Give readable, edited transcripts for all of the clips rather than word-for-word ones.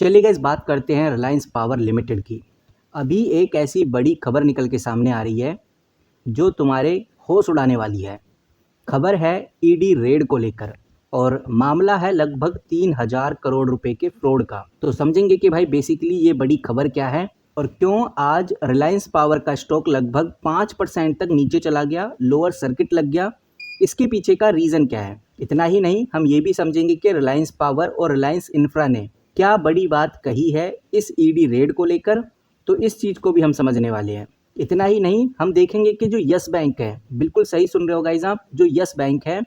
चलिए गाइस बात करते हैं रिलायंस पावर लिमिटेड की। अभी एक ऐसी बड़ी खबर निकल के सामने आ रही है जो तुम्हारे होश उड़ाने वाली है। खबर है ईडी रेड को लेकर और मामला है लगभग 3000 करोड़ रुपए के फ्रॉड का। तो समझेंगे कि भाई बेसिकली ये बड़ी खबर क्या है और क्यों आज रिलायंस पावर का स्टॉक लगभग 5% तक नीचे चला गया, लोअर सर्किट लग गया। इसके पीछे का रीज़न क्या है। इतना ही नहीं, हम ये भी समझेंगे कि रिलायंस पावर और रिलायंस इंफ्रा ने क्या बड़ी बात कही है इस ईडी रेड को लेकर, तो इस चीज़ को भी हम समझने वाले हैं। इतना ही नहीं, हम देखेंगे कि जो यस बैंक है, बिल्कुल सही सुन रहे हो गाइस आप, जो यस बैंक है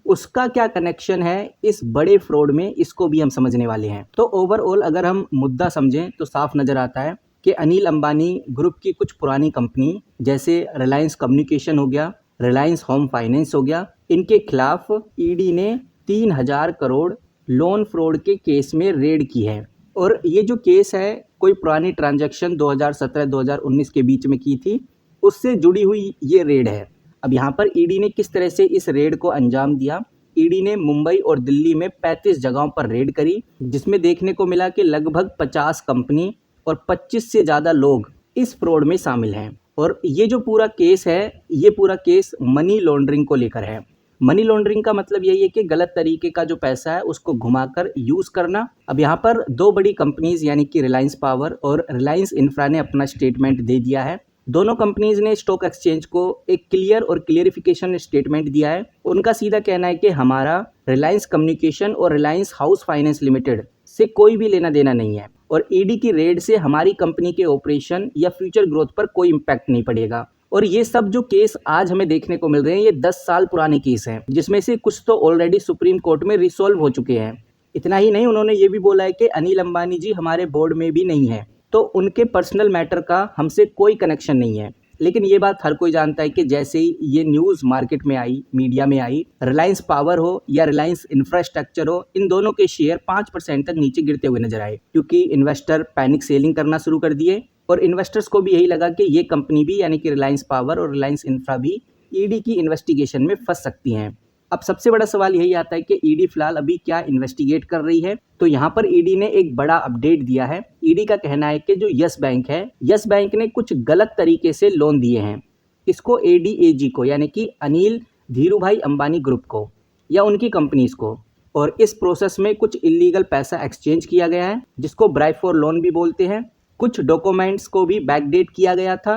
उसका क्या कनेक्शन है इस बड़े फ्रॉड में, इसको भी हम समझने वाले हैं। तो ओवरऑल अगर हम मुद्दा समझें तो साफ नज़र आता है कि अनिल अंबानी ग्रुप की कुछ पुरानी कंपनी जैसे रिलायंस कम्युनिकेशन हो गया, रिलायंस होम फाइनेंस हो गया, इनके खिलाफ ईडी ने 3000 करोड़ लोन फ्रॉड के केस में रेड की है। और ये जो केस है कोई पुरानी ट्रांजैक्शन 2017-2019 के बीच में की थी, उससे जुड़ी हुई ये रेड है। अब यहाँ पर ईडी ने किस तरह से इस रेड को अंजाम दिया। ईडी ने मुंबई और दिल्ली में 35 जगहों पर रेड करी, जिसमें देखने को मिला कि लगभग 50 कंपनी और 25 से ज़्यादा लोग इस फ्रॉड में शामिल हैं। और ये जो पूरा केस है, ये पूरा केस मनी लॉन्ड्रिंग को लेकर है। मनी लॉन्ड्रिंग का मतलब यही है कि गलत तरीके का जो पैसा है उसको घुमाकर यूज़ करना। अब यहाँ पर दो बड़ी कंपनीज यानी कि रिलायंस पावर और रिलायंस इंफ्रा ने अपना स्टेटमेंट दे दिया है। दोनों कंपनीज ने स्टॉक एक्सचेंज को एक क्लियर और क्लियरिफिकेशन स्टेटमेंट दिया है। उनका सीधा कहना है कि हमारा रिलायंस कम्युनिकेशन और रिलायंस हाउस फाइनेंस लिमिटेड से कोई भी लेना देना नहीं है और ईडी की रेड से हमारी कंपनी के ऑपरेशन या फ्यूचर ग्रोथ पर कोई इम्पैक्ट नहीं पड़ेगा। और ये सब जो केस आज हमें देखने को मिल रहे हैं, ये 10 साल पुराने केस हैं, जिसमें से कुछ तो ऑलरेडी सुप्रीम कोर्ट में रिसॉल्व हो चुके हैं। इतना ही नहीं, उन्होंने ये भी बोला है कि अनिल अंबानी जी हमारे बोर्ड में भी नहीं है, तो उनके पर्सनल मैटर का हमसे कोई कनेक्शन नहीं है। लेकिन ये बात हर कोई जानता है कि जैसे ही ये न्यूज़ मार्केट में आई, मीडिया में आई, रिलायंस पावर हो या रिलायंस इंफ्रास्ट्रक्चर हो, इन दोनों के शेयर 5% तक नीचे गिरते हुए नजर आए, क्योंकि इन्वेस्टर पैनिक सेलिंग करना शुरू कर दिए और इन्वेस्टर्स को भी यही लगा कि ये कंपनी भी यानी कि रिलायंस पावर और रिलायंस इंफ्रा भी ईडी की इन्वेस्टिगेशन में फंस सकती हैं। अब सबसे बड़ा सवाल यही आता है कि ईडी फिलहाल अभी क्या इन्वेस्टिगेट कर रही है। तो यहाँ पर ईडी ने एक बड़ा अपडेट दिया है। ईडी का कहना है कि जो यस बैंक है, यस बैंक ने कुछ गलत तरीके से लोन दिए हैं इसको, एडीएजी को यानी कि अनिल धीरूभाई अंबानी ग्रुप को या उनकी कंपनीज को। और इस प्रोसेस में कुछ इलीगल पैसा एक्सचेंज किया गया है, जिसको ब्राइब फॉर लोन भी बोलते हैं। कुछ डॉक्यूमेंट्स को भी बैकडेट किया गया था,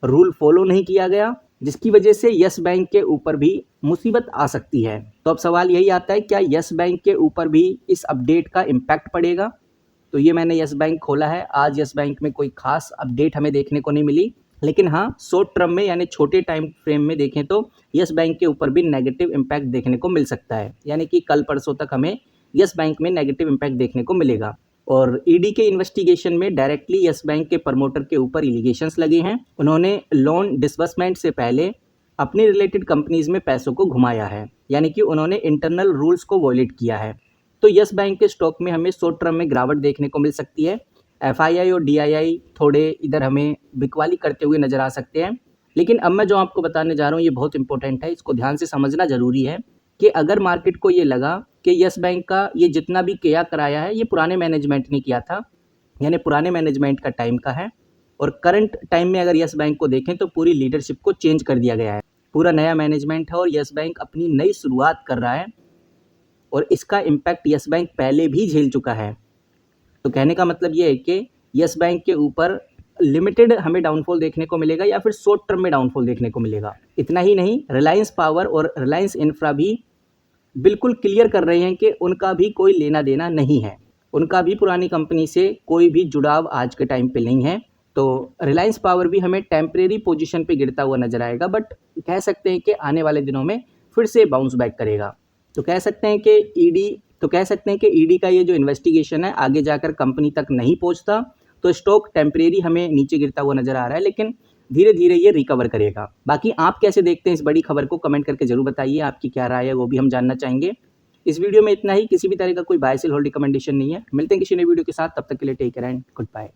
रूल फॉलो नहीं किया गया, जिसकी वजह से यस बैंक के ऊपर भी मुसीबत आ सकती है। तो अब सवाल यही आता है, क्या यस बैंक के ऊपर भी इस अपडेट का इम्पैक्ट पड़ेगा। तो ये मैंने यस बैंक खोला है। आज यस बैंक में कोई खास अपडेट हमें देखने को नहीं मिली, लेकिन हाँ शॉर्ट टर्म में यानी छोटे टाइम फ्रेम में देखें तो यस बैंक के ऊपर भी नेगेटिव इम्पैक्ट देखने को मिल सकता है, यानी कि कल परसों तक हमें यस बैंक में नेगेटिव इम्पैक्ट देखने को मिलेगा। और ईडी के इन्वेस्टिगेशन में डायरेक्टली यस बैंक के प्रमोटर के ऊपर एलिगेशंस लगे हैं। उन्होंने लोन डिसबर्समेंट से पहले अपनी रिलेटेड कंपनीज में पैसों को घुमाया है, यानी कि उन्होंने इंटरनल रूल्स को वॉयलेट किया है। तो यस बैंक के स्टॉक में हमें शॉर्ट टर्म में गिरावट देखने को मिल सकती है। एफआईआई और डीआईआई थोड़े इधर हमें बिकवाली करते हुए नजर आ सकते हैं। लेकिन अब मैं जो आपको बताने जा रहा हूँ ये बहुत इंपॉर्टेंट है, इसको ध्यान से समझना जरूरी है कि अगर मार्केट को ये लगा कि यस बैंक का ये जितना भी किया कराया है ये पुराने मैनेजमेंट ने किया था, यानी पुराने मैनेजमेंट का टाइम का है, और करंट टाइम में अगर यस बैंक को देखें तो पूरी लीडरशिप को चेंज कर दिया गया है, पूरा नया मैनेजमेंट है और यस बैंक अपनी नई शुरुआत कर रहा है और इसका इम्पैक्ट यस बैंक पहले भी झेल चुका है। तो कहने का मतलब ये है कि यस बैंक के ऊपर लिमिटेड हमें डाउनफॉल देखने को मिलेगा या फिर शॉर्ट टर्म में डाउनफॉल देखने को मिलेगा। इतना ही नहीं, रिलायंस पावर और रिलायंस इंफ्रा भी बिल्कुल क्लियर कर रहे हैं कि उनका भी कोई लेना देना नहीं है, उनका भी पुरानी कंपनी से कोई भी जुड़ाव आज के टाइम पे नहीं है। तो रिलायंस पावर भी हमें टेम्परेरी पोजीशन पे गिरता हुआ नजर आएगा, बट कह सकते हैं कि आने वाले दिनों में फिर से बाउंस बैक करेगा। तो कह सकते हैं कि ईडी का ये जो इन्वेस्टिगेशन है आगे जाकर कंपनी तक नहीं पहुंचता, तो स्टॉक टेम्परेरी हमें नीचे गिरता हुआ नजर आ रहा है, लेकिन धीरे धीरे ये रिकवर करेगा। बाकी आप कैसे देखते हैं इस बड़ी खबर को, कमेंट करके जरूर बताइए, आपकी क्या राय है वो भी हम जानना चाहेंगे। इस वीडियो में इतना ही, किसी भी तरह का कोई बाय सेल होल्ड रिकमेंडेशन नहीं है। मिलते हैं किसी नई वीडियो के साथ, तब तक के लिए take care and good bye.